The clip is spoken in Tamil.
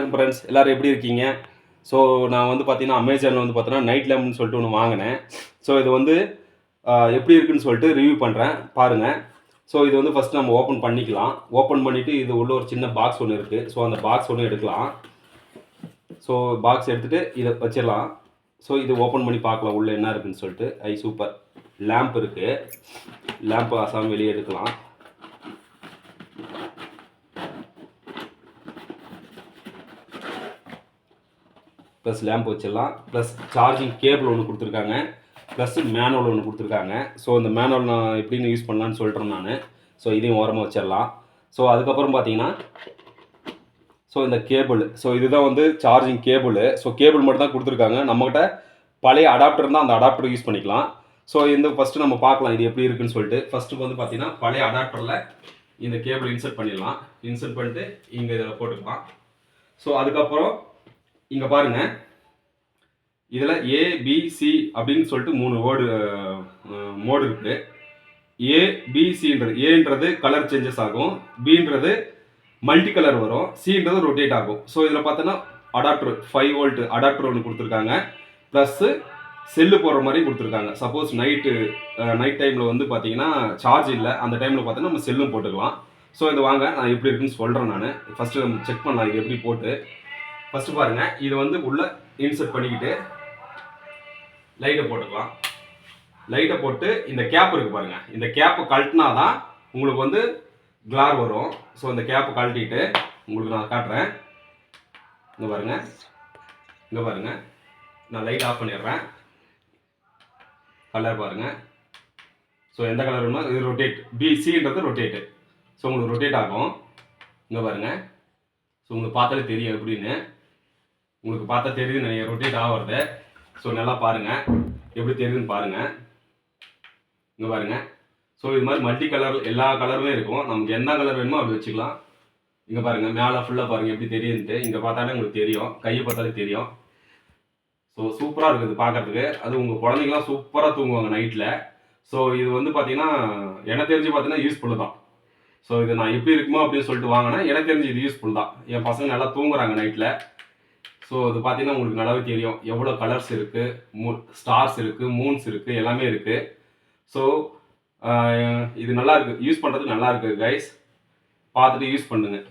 வணக்கம் ஃப்ரெண்ட்ஸ், எல்லோரும் எப்படி இருக்கீங்க? ஸோ நான் வந்து பார்த்தீங்கன்னா அமேசானில் வந்து பார்த்தீங்கன்னா நைட் லேம்ப்னு சொல்லிட்டு ஒன்று வாங்கினேன். ஸோ இது வந்து எப்படி இருக்குன்னு சொல்லிட்டு ரிவ்யூ பண்ணுறேன் பாருங்கள். ஸோ இது வந்து ஃபஸ்ட்டு நம்ம ஓப்பன் பண்ணிக்கலாம். ஓப்பன் பண்ணிவிட்டு இது உள்ள ஒரு சின்ன பாக்ஸ் ஒன்று இருக்குது. ஸோ அந்த பாக்ஸ் ஒன்று எடுக்கலாம். ஸோ பாக்ஸ் எடுத்துகிட்டு இதை வச்சிடலாம். ஸோ இது ஓப்பன் பண்ணி பார்க்கலாம் உள்ளே என்ன இருக்குதுன்னு சொல்லிட்டு. சூப்பர் லேம்ப் இருக்குது. லேம்ப் அசாம் வெளியே எடுக்கலாம். ப்ளஸ் லேம்ப் வச்சிடலாம். ப்ளஸ் சார்ஜிங் கேபிள் ஒன்று கொடுத்துருக்காங்க. ப்ளஸ் மேனுவல் ஒன்று கொடுத்துருக்காங்க. ஸோ இந்த மேனுவல் நான் எப்படின்னு யூஸ் பண்ணலான்னு சொல்கிறேன் நான். ஸோ இதையும் ஓரமாக வச்சிடலாம். ஸோ அதுக்கப்புறம் பார்த்தீங்கன்னா ஸோ இந்த கேபிள், ஸோ இதுதான் வந்து சார்ஜிங் கேபிள். ஸோ கேபிள் மட்டும் தான் கொடுத்துருக்காங்க. நம்மகிட்ட பழைய அடாப்டர் தான், அந்த அடாப்டர் யூஸ் பண்ணிக்கலாம். ஸோ இந்த ஃபஸ்ட்டு நம்ம பார்க்கலாம் இது எப்படி இருக்குன்னு சொல்லிட்டு. ஃபஸ்ட்டு வந்து பார்த்தீங்கன்னா பழைய அடாப்டரில் இந்த கேபிள் இன்சர்ட் பண்ணிடலாம். இன்சர்ட் பண்ணிட்டு இங்கே இதில் போட்டுக்கலாம். ஸோ அதுக்கப்புறம் இங்கே பாருங்கள், இதில் ஏபிசி அப்படின்னு சொல்லிட்டு 3 மோடு இருக்குது. ஏபிசின்றது, ஏன்றது கலர் சேஞ்சஸ் ஆகும், பின்றது மல்டி கலர் வரும், சின்றது ரொட்டேட் ஆகும். ஸோ இதில் பார்த்தோன்னா அடாப்டர் 5 வோல்ட் அடாப்டர் ஒன்று கொடுத்துருக்காங்க. ப்ளஸ்ஸு செல்லு போடுற மாதிரி கொடுத்துருக்காங்க. சப்போஸ் நைட் டைமில் வந்து பார்த்தீங்கன்னா சார்ஜ் இல்லை, அந்த டைமில் பார்த்தோன்னா நம்ம செல்லும் போட்டுக்கலாம். ஸோ இது வாங்க நான் எப்படி இருக்குன்னு சொல்கிறேன் நான். ஃபஸ்ட்டு நம்ம செக் பண்ணலாம் இது எப்படி போட்டு. ஃபஸ்ட்டு பாருங்கள், இது வந்து உள்ளே இன்சர்ட் பண்ணிக்கிட்டு லைட்டை போட்டுக்கலாம். லைட்டை போட்டு இந்த கேப் இருக்குது பாருங்கள், இந்த கேப்பை கழட்டினா தான் உங்களுக்கு வந்து கிளார் வரும். ஸோ இந்த கேப்பை கழட்டிட்டு உங்களுக்கு நான் காட்டுறேன். இங்கே பாருங்கள், இங்கே பாருங்கள், நான் லைட் ஆஃப் பண்ணிடுறேன். கலர் பாருங்கள். ஸோ எந்த கலர் வேணுமோ இது ரொட்டேட், பிசின்றது ரொட்டேட்டு. ஸோ உங்களுக்கு ரொட்டேட் ஆகும். இங்கே பாருங்கள். ஸோ உங்களுக்கு பார்த்தாலே தெரியும் எப்படின்னு. உங்களுக்கு பார்த்தா தெரியுதுன்னு நினைக்கிறேன் ரொட்டேட் ஆகிறது. ஸோ நல்லா பாருங்கள் எப்படி தெரியுதுன்னு பாருங்கள். இங்கே பாருங்கள். ஸோ இது மாதிரி மல்டி கலர் எல்லா கலருமே இருக்கும். நமக்கு எந்த கலர் வேணுமோ அப்படி வச்சுக்கலாம். இங்கே பாருங்கள், மேலே ஃபுல்லாக பாருங்கள் எப்படி தெரியுதுன்ட்டு. இங்கே பார்த்தாலே உங்களுக்கு தெரியும், கையை பார்த்தாலே தெரியும். ஸோ சூப்பராக இருக்குது பார்க்குறதுக்கு. அது உங்கள் குழந்தைங்களாம் சூப்பராக தூங்குவாங்க நைட்டில். ஸோ இது வந்து பார்த்தீங்கன்னா எனக்கு தெரிஞ்சு பார்த்தீங்கன்னா யூஸ்ஃபுல்லு தான். ஸோ இது நான் எப்படி இருக்குமோ அப்படின்னு சொல்லிட்டு வாங்கினேன். எனக்கு தெரிஞ்சு இது யூஸ்ஃபுல் தான். என் பசங்க நல்லா தூங்குறாங்க நைட்டில். ஸோ அது பார்த்தீங்கன்னா உங்களுக்கு நல்லாவே தெரியும் எவ்வளோ கலர்ஸ் இருக்குது, ஸ்டார்ஸ் இருக்குது, மூன்ஸ் இருக்குது, எல்லாமே இருக்குது. ஸோ இது நல்லா இருக்குது, யூஸ் பண்ணுறதுக்கு நல்லா இருக்குது கைஸ். பார்த்துட்டு யூஸ் பண்ணுங்கள்.